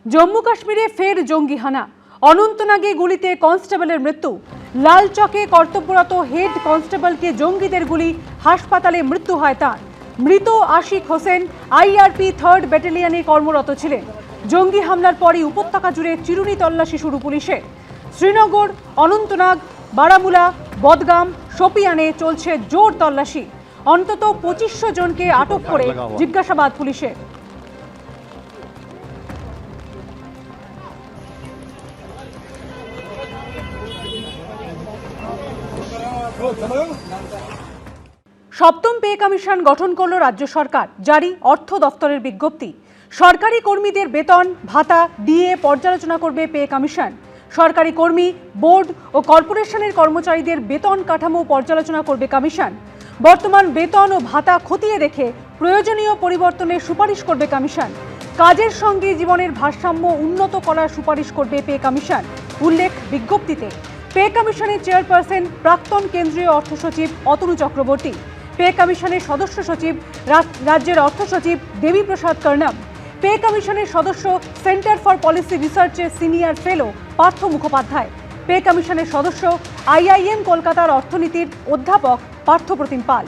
জম্মু কাশ্মীরে ফের জঙ্গি হানা, অনন্তনাগে গুলিতে কনস্টেবলের মৃত্যু। লালচকে কর্তব্যরত হেড কনস্টেবলকে জঙ্গিদের গুলি, হাসপাতালে মৃত্যু হয় তার। মৃত আশিক হোসেন আইআরপি 3rd ব্যাটালিয়নে কর্মরত ছিলেন। জঙ্গি হামলার পরই উপত্যকা জুড়ে চিরুনি তল্লাশি শুরু পুলিশের। শ্রীনগর, অনন্তনাগ, বারামুলা, বদগাম, শোপিয়ানে চলছে জোর তল্লাশি। অন্তত 2500 জনকে আটক করে জিজ্ঞাসাবাদ পুলিশের। সপ্তম পে কমিশন গঠন করল রাজ্য সরকার। জারি অর্থ দফতরের বিজ্ঞপ্তি। সরকারি কর্মীদের বেতন ভাতা ডিএ পর্যালোচনা করবে পে কমিশন। সরকারি কর্মী, বোর্ড ও কর্পোরেশনের কর্মচারীদের বেতন কাঠামো পর্যালোচনা করবে কমিশন। বর্তমান বেতন ও ভাতা খতিয়ে দেখে প্রয়োজনীয় পরিবর্তনের সুপারিশ করবে কমিশন। কাজের সঙ্গে জীবনের ভারসাম্য উন্নত করার সুপারিশ করবে পে কমিশন। উল্লেখ বিজ্ঞপ্তিতে। পে কমিশনের চেয়ারপারসন প্রাক্তন কেন্দ্রীয় অর্থ সচিব অতনু চক্রবর্তী। পে কমিশনের সদস্য সচিব রাজ্যের অর্থ সচিব দেবীপ্রসাদ কর্ণম। পে কমিশনের সদস্য সেন্টার ফর পলিসি রিসার্চের senior fellow Partha Mukhopadhyay. Pay কমিশনের সদস্য আইআইএম কলকাতার অর্থনীতির অধ্যাপক পার্থপ্রতিম পাল।